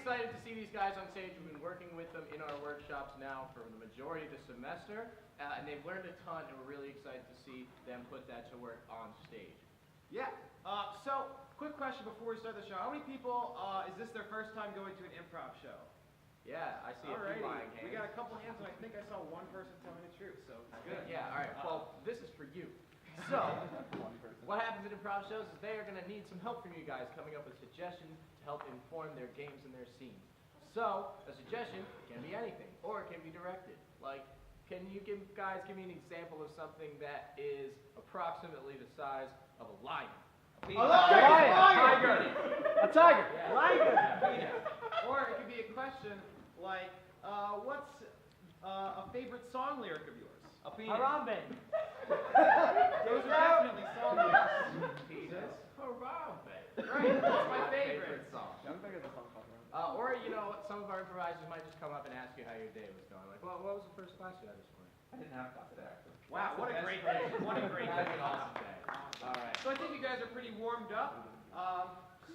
excited to see these guys on stage. We've been working with them in our workshops now for the majority of the semester, and they've learned a ton, and we're really excited to see them put that to work on stage. Yeah. So, quick question before we start the show. How many people, is this their first time going to an improv show? Yeah, I see a few lying hands. We got a couple hands, and I think I saw one person telling the truth, so it's good. Yeah, all right. Well, this is for you. So, what happens at improv shows is they are going to need some help from you guys coming up with suggestions to help inform their games and their scenes. So, a suggestion can be anything, or it can be directed. Like, can you guys give me an example of something that is approximately the size of a lion? A lion! A tiger! Yeah. Lion! Yeah. Or it could be a question like, what's a favorite song lyric of yours? Harambe. Those are definitely song lyrics. Penis. Harambe. Right, that's my favorite song. Or, some of our improvisers might just come up and ask you how your day was going. Like, well, what was the first class you had this morning? I didn't have class today, actually. Wow, what a great day. What a great day. That's an awesome day. All right. So I think you guys are pretty warmed up.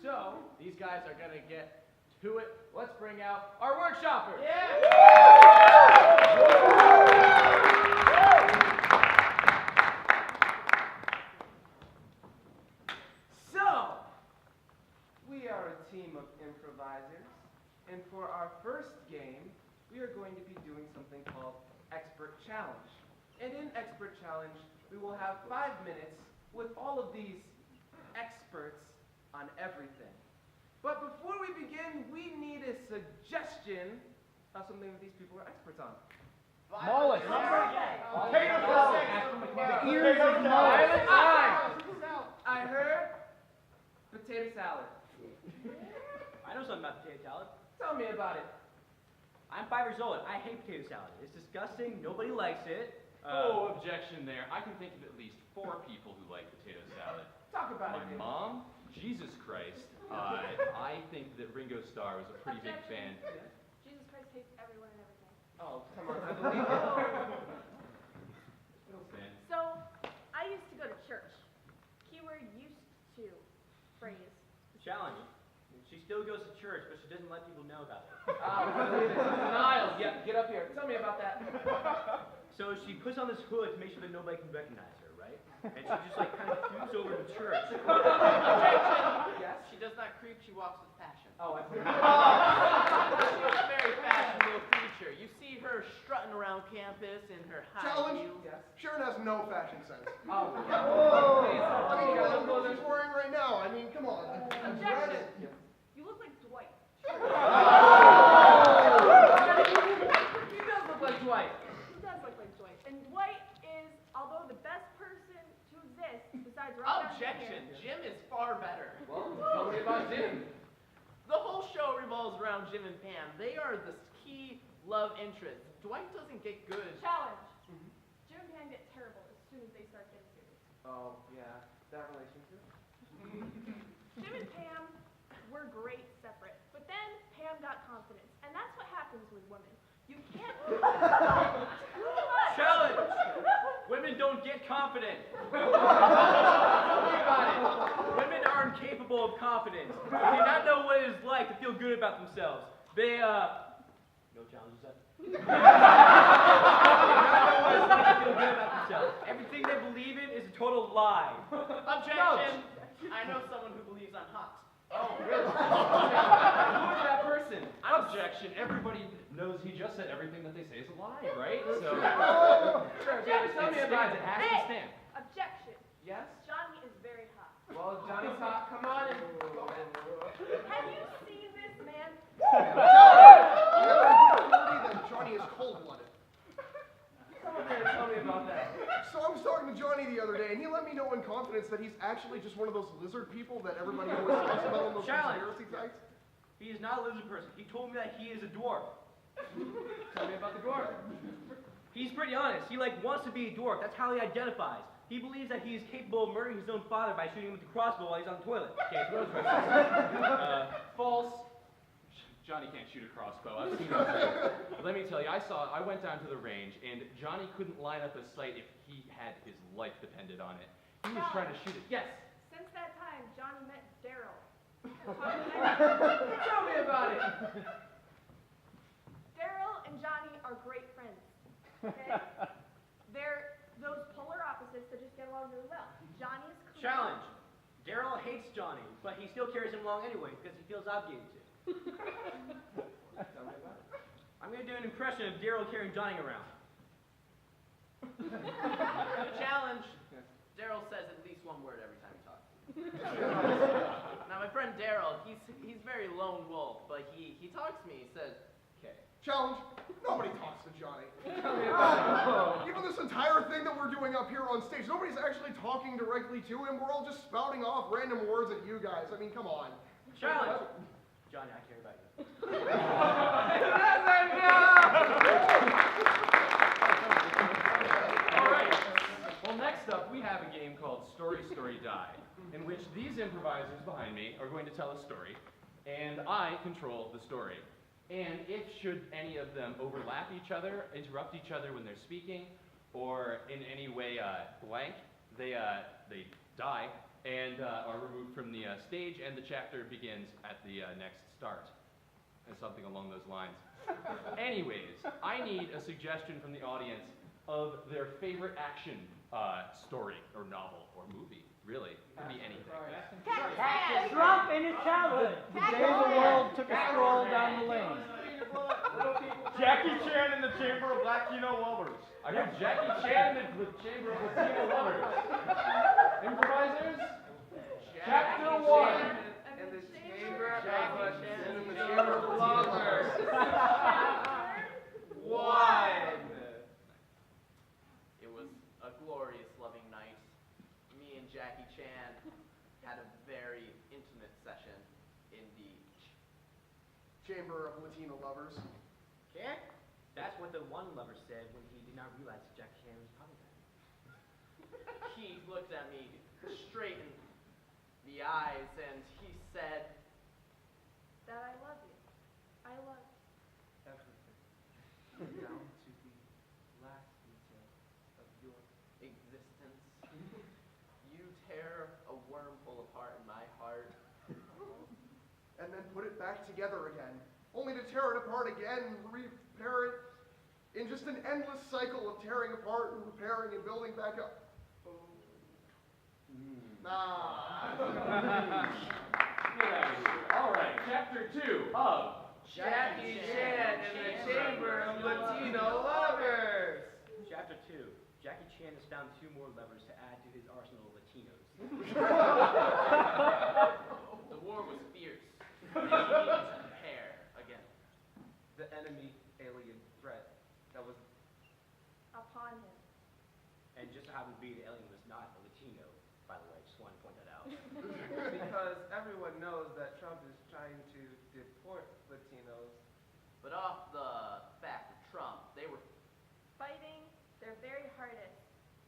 So, these guys are going to get to it. Let's bring out our workshoppers. Yeah! So, we are a team of improvisers, and for our first game, we are going to be doing something called Expert Challenge. And in Expert Challenge, we will have 5 minutes with all of these experts on everything. But before we begin, we need a suggestion of something that these people are experts on. Mullet. Potato salad. The ears of mullet. I heard potato salad. I know something about potato salad. Tell me about it. I'm 5 years old. I hate potato salad. It's disgusting. Nobody likes it. Objection there. I can think of at least 4 people who like potato salad. Talk about My it. mom, Jesus Christ. I think that Ringo Starr was a pretty big fan. Jesus Christ hates everyone and everything. Oh, come on, I believe it. So, I used to go to church. Keyword used to. Phrase. Challenge. She still goes to church, but she doesn't let people know about it. Denial. Yeah, get up here. Tell me about that. So she puts on this hood to make sure that nobody can recognize her, right? And she just kind of creeps over to church. Yes? She does not creep, she walks with passion. Oh, I see. She's a very fashionable creature. You see her strutting around campus in her high Challenge? heels. Yes. Sharon has no fashion sense. Oh. I mean, look what she's wearing right now. I mean, come on. I'm Objection. dreaded. You look like Dwight. He does look like Dwight. He does look like Dwight. And Dwight is, although the best person to exist, besides right down Objection! here. Jim is far better. Well, tell me about Jim. The whole show revolves around Jim and Pam. They are the key love interests. Dwight doesn't get good. Challenge. Jim and Pam get terrible as soon as they start getting serious. Oh, yeah. That relationship. Jim and Pam were great separate, but then Pam got confidence, and that's what happens with women. You can't too much. Challenge! Women don't get confident. Tell me about it. Women are incapable of confidence. They do not know what it is like to feel good about themselves. They, no challenges set. They do not know what it's like to feel good about themselves. Everything they believe in is a total lie. Objection! I know someone who believes on hawks. Oh, really? Who is that person? Objection. Everybody knows he just said everything that they say is a lie, right? So, Sure, yeah, tell me about it. it has to stand. Objection. Yes? Johnny is very hot. Well, Johnny's hot. Come on in. Have you seen this man? That Johnny is cold-blooded. Someone there to tell me about that. So I was talking to Johnny the other day, and he let me know in confidence that he's actually just one of those lizard people that everybody always talks about on those Challenge. conspiracy sites. He is not a lizard person. He told me that he is a dwarf. Tell me about the dwarf. He's pretty honest. He wants to be a dwarf. That's how he identifies. He believes that he is capable of murdering his own father by shooting him with a crossbow while he's on the toilet. Okay, those False. Johnny can't shoot a crossbow. I've seen him. Let me tell you, I went down to the range, and Johnny couldn't line up a sight if he had his life depended on it. He was trying to shoot it. Yes. Since that time, Johnny met Daryl. Tell me about it. Daryl and Johnny are great friends. Okay? They're those polar opposites that just get along really well. Johnny is clean. Challenge. Daryl hates Johnny, but he still carries him along anyway because he feels obligated to. Tell me about it. I'm going to do an impression of Daryl carrying Johnny around. Challenge. Daryl says at least one word every time he talks. Now, my friend Daryl, he's very lone wolf, but he talks to me. He says, "Okay." Challenge. Nobody talks to Johnny. Even this entire thing that we're doing up here on stage, nobody's actually talking directly to him. We're all just spouting off random words at you guys. I mean, come on. Challenge. Johnny, I care about you. All right. Well, next up, we have a game called Story, Story, Die, in which these improvisers behind me are going to tell a story, and I control the story. And if should any of them overlap each other, interrupt each other when they're speaking, or in any way blank, they die and are removed from the stage, and the chapter begins at the next start, and something along those lines. Anyways, I need a suggestion from the audience of their favorite action story, or novel, or movie. Really, it could be anything. Trump in his childhood. The day the world took a stroll down the lane. Jackie Chan in the Chamber of Latino Lovers. I heard Jackie Chan in the Chamber of Latino Lovers. Improvisers? Chapter 1. In the chamber of lovers. 1. It was a glorious, loving night. Me and Jackie Chan had a very intimate session in the Chamber of Latino Lovers. Okay? That's what the one lover said when he did not realize that Jackie Chan was probably dead. He looked at me straight in the eyes and he said, That I love you. I love you. Everything. Down to the last detail of your existence. You tear a wormhole apart in my heart. And then put it back together again, only to tear it apart again and repair it in just an endless cycle of tearing apart and repairing and building back up. Nah. All right, chapter 2 of Jackie Chan in the Chamber of Latino Lovers. Chapter 2. Jackie Chan has found 2 more levers to add to his arsenal of Latinos. The war was fierce. And he needed to prepare again. The enemy alien threat that was Upon him. And just so happened to be the alien was not a Latino, by the way. Just wanted to point that out. because everyone knows that Trump is trying to deport Latinos. But off the fact of Trump, they were Fighting their very hardest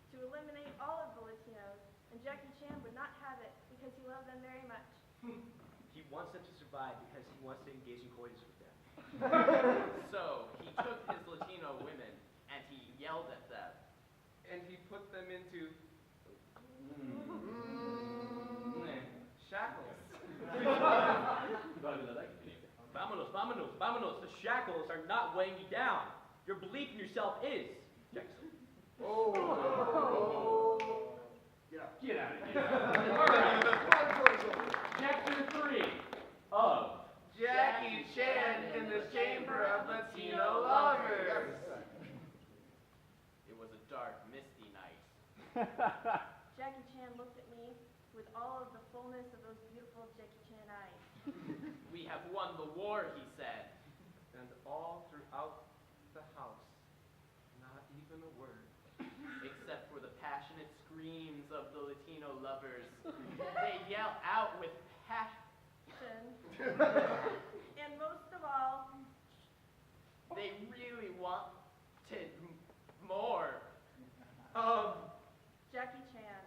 to eliminate all of the Latinos, and Jackie Chan would not have it because he loved them very much. He wants them to survive because he wants to engage in coitus with them. So he took his Latino women and he yelled at them. And he put them into shackles. Vámonos, vámonos, vámonos. The shackles are not weighing you down. Your belief in yourself is. Jackson. Get out of here. All right, chapter 3 of Jackie Chan in the Chamber of Latino Lovers. It was a dark, misty night. Jackie Chan looked at me with all of the fullness of those beautiful Jackie Chan eyes. We have won the war, he said. And all throughout the house, not even a word. Except for the passionate screams of the Latino lovers. They yell out with passion. And most of all, They really wanted more. Jackie Chan.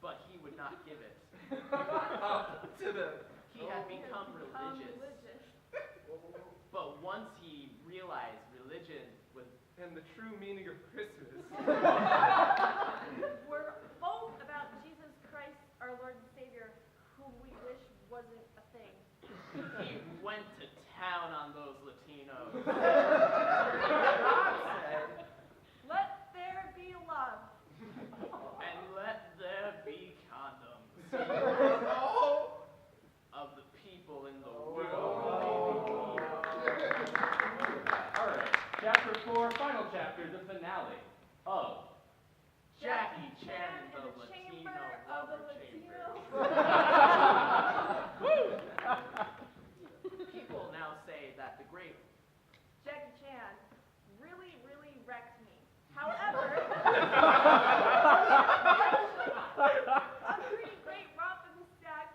But he would not give it. To the He had become Become religious. But once he realized religion was and the true meaning of Christmas. We're both about Jesus Christ, our Lord and Savior, whom we wish wasn't a thing. he went to count on those Latinos. God said, Let there be love. And let there be condoms. Of the people in the world. All right. Chapter 4, final chapter, the finale of Jackie Chan in the the Latino chamber of the rubber chamber. Latino. People now say that the great Jackie Chan really, really wrecked me. However, a pretty great romp in the stack.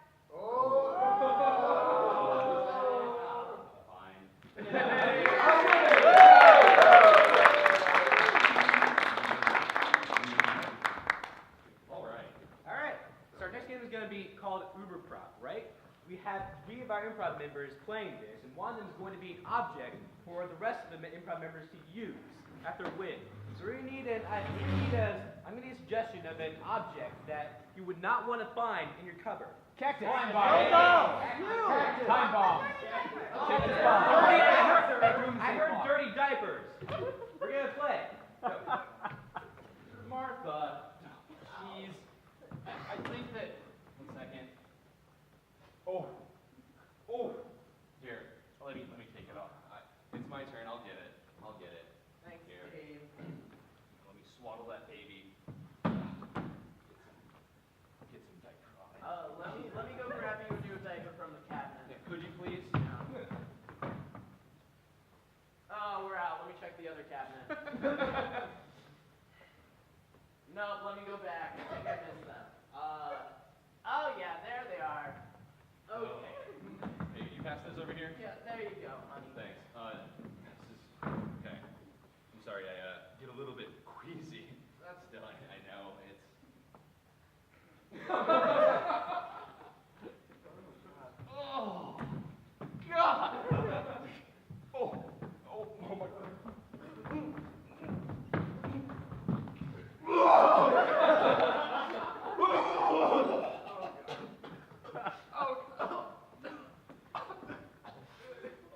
fine. All right. All right. So our next game is going to be called Uberprop, right? We have 3 of our improv members playing this, and one of them is going to be an object for the rest of the improv members to use after a win. So we're going to need I'm going to need a suggestion of an object that you would not want to find in your cupboard. Cactus. Time bomb. Time bomb. Cactus I heard dirty diapers. We're going to play. Martha, she's... I think that... 1 second. Oh. Here, let me take it off. It's my turn. I'll get it. Thanks, Here. Dave. Let me swaddle that baby. Get some diaper on it. Let me go grab you a new diaper from the cabinet. Yeah, could you please? Oh, we're out. Let me check the other cabinet. No, let me go back. I think I missed them. Oh yeah, there they are. Okay. Hey, you pass this over here? Yeah, there you go, honey. Thanks. This is okay. I'm sorry, I get a little bit queasy. Still, I know it's. Oh God! Oh my God!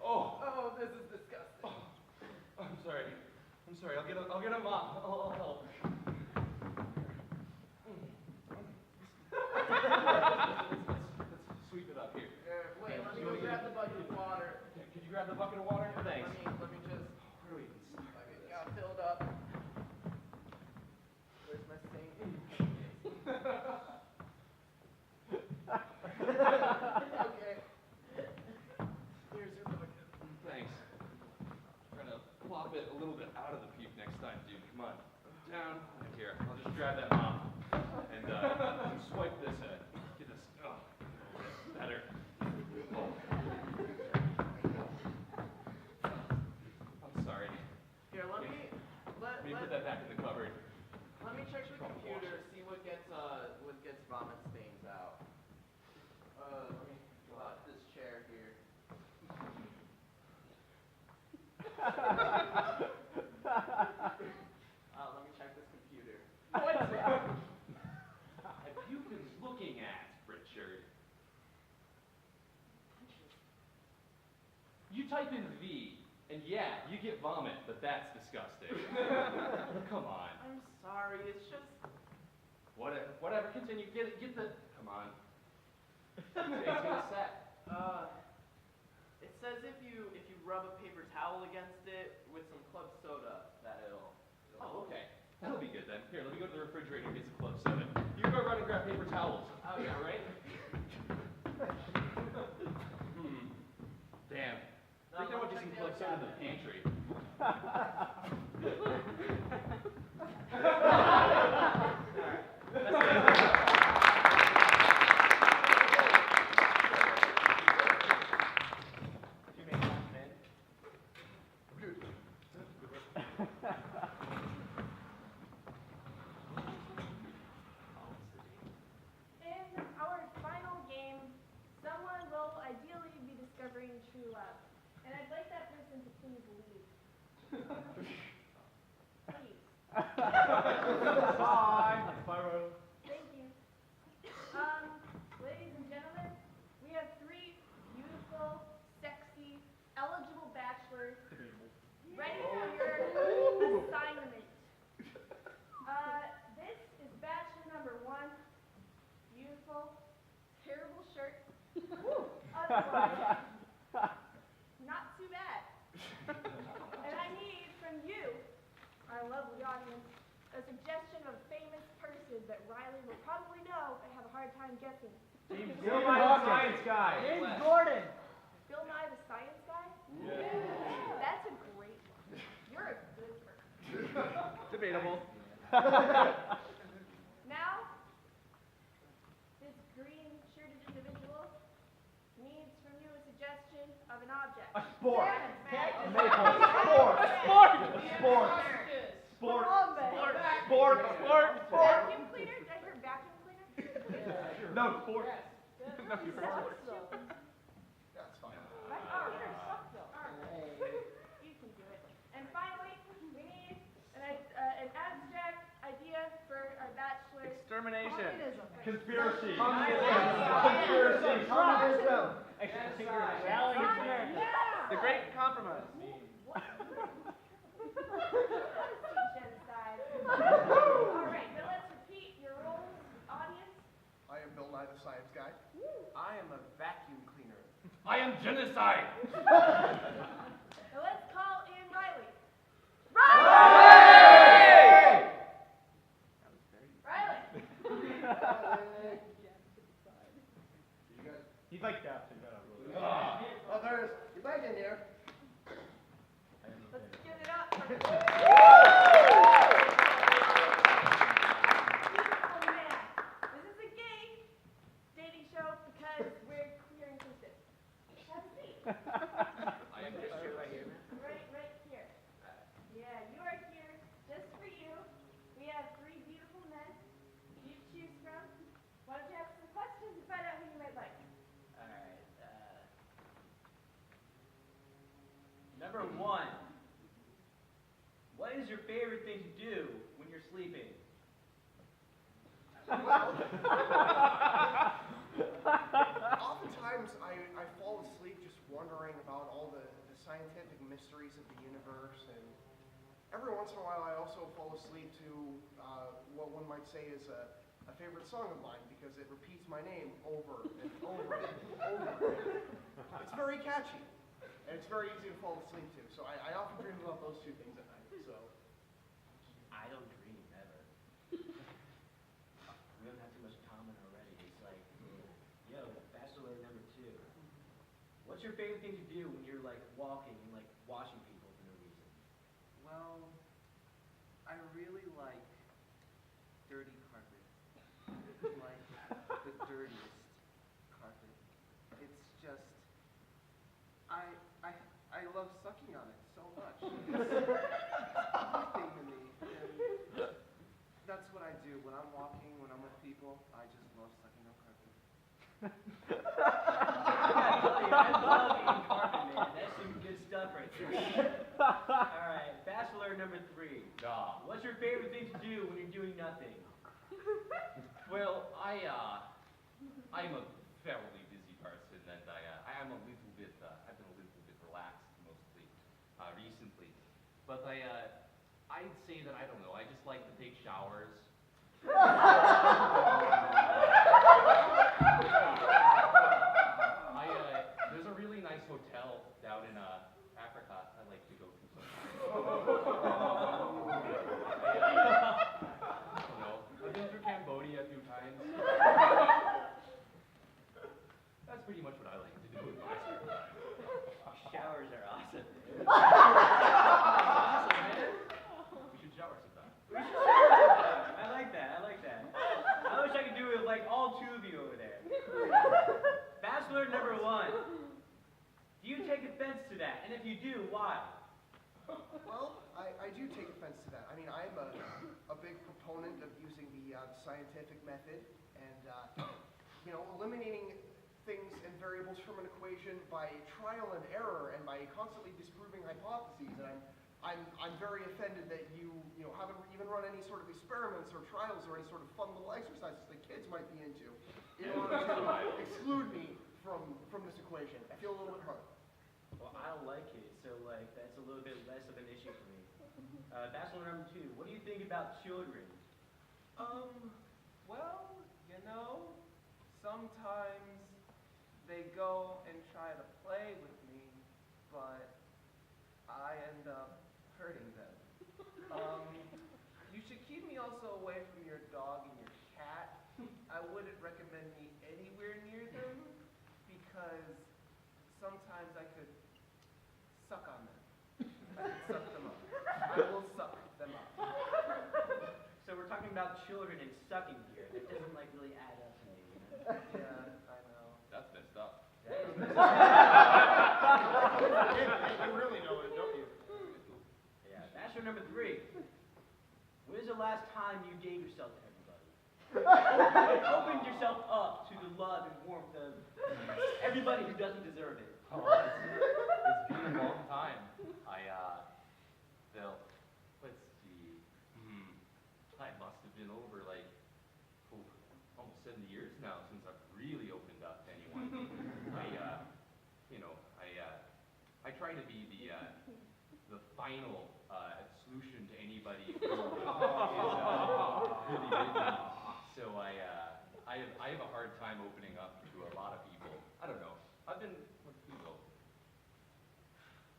Oh, this is disgusting. I'm sorry. I'll get a mop. I'll help. Let's sweep it up here. Wait, let me go grab the bucket of water. Could you grab the bucket of water? Thanks. Let me just. Where do we even start? Okay, got filled up. Where's my sink? Okay. Here's your bucket. Thanks. Trying to plop it a little bit out of the puke next time, dude. Come on. Down. Here. I'll just grab that mop and swipe this head. Get this. Oh, better. Oh. I'm sorry. Here, let me Put that back in the cupboard. let me check the computer, see what gets vomit stains out. Let me pull out this chair here. Let me check this computer. What have you been looking at, Richard? You type in V, and yeah, you get vomit, but that's disgusting. Come on. I'm sorry, it's just Whatever, continue. Get the. Come on. It's gonna set. it says if you rub a paper towel against it with some club soda, that it'll Oh, okay. That'll be good then. Here, let me go to the refrigerator and get some club soda. You go run and grab paper towels. Oh, yeah. All right? Damn. I think I want to get some club soda in the pantry. In our final game, someone will ideally be discovering true love. And I'd like that person to please leave. Please. Bye. Bye. Thank you. Ladies and gentlemen, we have 3 beautiful, sexy, Stephen Nye the Hawking. Science Guy. James Gordon. Bill Nye the Science Guy? Yeah. That's a great one. You're a good person. Debatable. Now, this green shirted individual needs from you a suggestion of an object. A sport. Salmon. Sport. Sport. Sport. Sport. Vacuum cleaner? Did I hear vacuum cleaner? No, sport. No, you heard. That's fine. You can do it. And finally, we need an abstract idea for our bachelor. Extermination. Conspiracy. Conspiracy. Communism. The Great Compromise. Genocide. All right, now let's repeat your roles, audience. I am Bill Nye the Science Guy. I am a vacuum cleaner. I am genocide. Now let's call in Riley. Riley! He's like Captain. Oh, there it is. You're back in here. Let's give it up for Beautiful Man. This is a gay dating show because we're queer inclusive. Have a seat. I am just Right here. Yeah, you are here just for you. We have 3 beautiful men for you to choose from. Why don't you ask some questions and find out who you might like? Alright, number 1. What is your favorite thing to do when you're sleeping? Oftentimes, I fall asleep just wondering about all the scientific mysteries of the universe, and every once in a while I also fall asleep to what one might say is a favorite song of mine, because it repeats my name over and over and over again. It's very catchy, and it's very easy to fall asleep to, so I often dream about those 2 things at night, so. I don't dream ever. We don't have too much in common already. It's like, yo, bachelor number 2. What's your favorite thing to do when you're like walking and like watching people for no reason? Well, I really like dirty carpet. Like the dirtiest carpet. It's just, I love sucking on it so much. It's everything to me. And that's what I do when I'm walking, when I'm with people. I just love sucking on carpet. I love eating carpet, man. That's some good stuff right there. Alright, bachelor number 3. What's your favorite thing to do when you're doing nothing? Well, I am a fairly busy person, and I am a little bit, I've been a little bit relaxed mostly, recently. But I'd say that, I don't know, I just like to take showers. There's a really nice hotel down in Africa I like to go to sometimes. I don't know. I've been through Cambodia a few times. That's pretty much what I like to do in my spare time. Showers are awesome. Awesome, man. We should shower sometime. I like that. I wish I could do it with like all 2 of you over there. Bachelor number 1. Do you take offense to that? And if you do, why? Well, I do take offense to that. I mean, I'm a big proponent of using the scientific method and, eliminating things and variables from an equation by trial and error and by constantly disproving hypotheses. And I'm very offended that you haven't even run any sort of experiments or trials or any sort of fun little exercises that kids might be into in order to exclude me from this equation. I feel a little bit hurt. Well, I don't like it, so like that's a little bit less of an issue for me. Bachelor number 2. What do you think about children? Well, sometimes they go and try to play with me, but I end up hurting them. You should keep me also away from your dog and your cat. I wouldn't recommend me anywhere near them. sometimes I could suck on them. I could suck them up. I will suck them up. So we're talking about children and sucking here. That doesn't like really add up to me. You know? Yeah, I know. That's messed up. You really know it, don't you? Yeah. Bachelor number 3. When was the last time you gave yourself to everybody? Opened yourself up to the love and warmth of everybody who doesn't deserve it. Oh, it's been a long time. Phil, let's see. I must have been over like almost 70 years now since I've really opened up to anyone. I try to be the final solution to anybody who is really with me. So I have a hard time opening up to a lot of people. I don't know. I've been with people.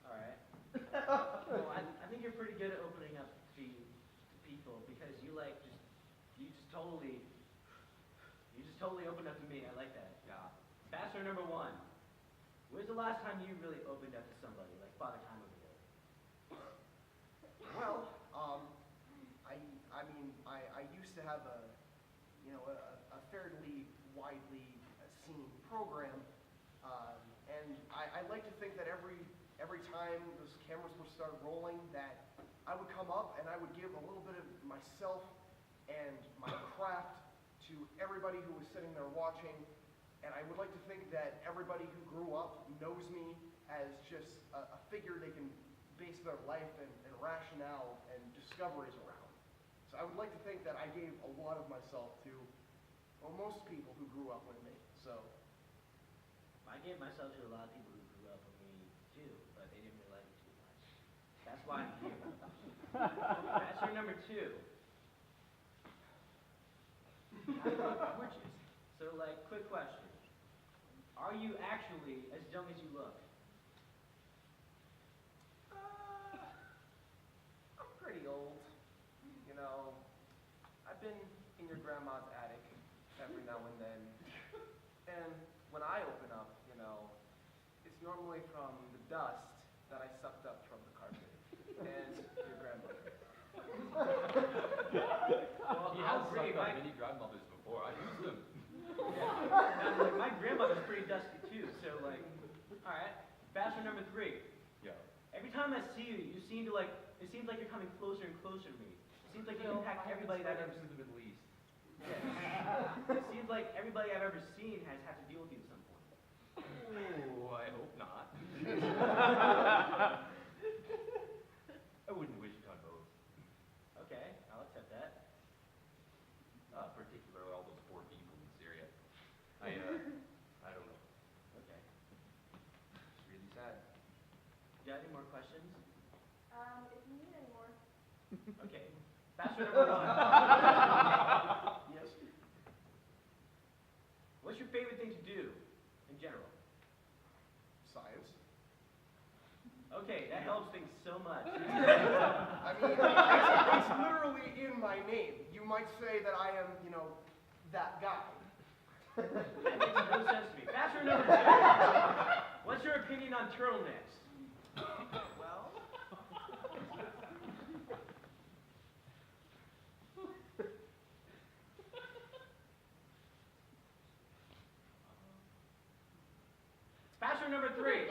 All right. Well, I think you're pretty good at opening up to people because you just totally opened up to me. I like that. Yeah. Bachelor number 1. When's the last time you really opened up to somebody, like Father Time over there? Well, I used to have a fairly widely seen program, and I like to think that every time those cameras would start rolling, that I would come up and I would give a little bit of myself and my craft to everybody who was sitting there watching. And I would like to think that everybody who grew up knows me as just a figure they can base their life and rationale and discoveries around. So I would like to think that I gave a lot of myself to most people who grew up with me. So I gave myself to a lot of people who grew up with me too, but they didn't really like me too much. That's why I'm here. Bachelor number 2. Gorgeous. So, quick question. Are you actually as young as you look? I'm pretty old. You know, I've been in your grandma's attic every now and then. And when I open up, it's normally from the dust that I sucked up from the carpet and your grandmother. Well, He has sucked up many grandmothers before. I've used them. Yeah. My grandmother's pretty dusty too, so alright. Bachelor number 3. Yeah. Every time I see you, it seems like you're coming closer and closer to me. It seems like you impact everybody that I've ever to the Middle East. Yeah. It seems like everybody I've ever seen has had to deal with you at some point. Oh, I hope not. I wouldn't wish it on both. Okay, I'll accept that. Particularly all those poor people in Syria. I don't know. Okay. It's really sad. Do you have any more questions? If you need any more. Okay. Bachelor number 1. yes. What's your favorite thing to do in general? Science. Okay, that helps things so much. I mean, it's literally in my name. You might say that I am, that guy. That makes no sense to me. Bachelor number 2. What's your opinion on turtlenecks? Well, Bachelor number 3.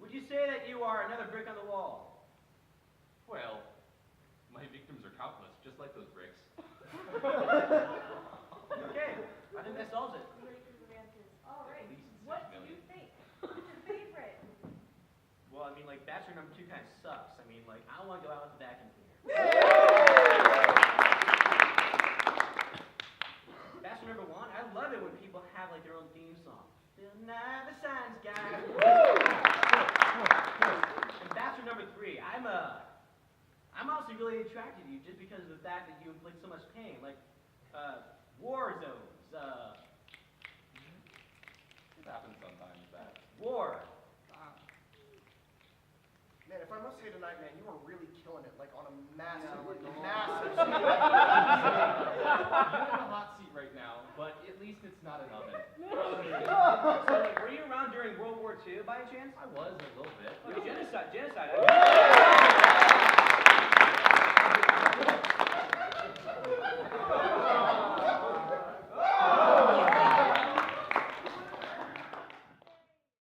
Would you say that you are another brick on the wall? Well, my victims are countless, just like those bricks. Okay, I think that solves it. Great group of answers. All right. At least What 6 do you million. think? What's your favorite? Well, Bachelor number 2 kind of sucks. I don't want to go out with the vacuum cleaner. Bachelor number 1, I love it when people have their own theme song. Deny the science guy. And Bachelor number 3, I'm honestly really attracted to you just because of the fact that you inflict so much pain, war zones, It happens sometimes, that. war. Man, if I must say tonight, man, you are really killing it, on a massive, Yeah, massive You're scale. in a hot seat right now, but at least it's not an oven. So, were you around during War II by any chance? I was a little bit. Okay, genocide. I mean,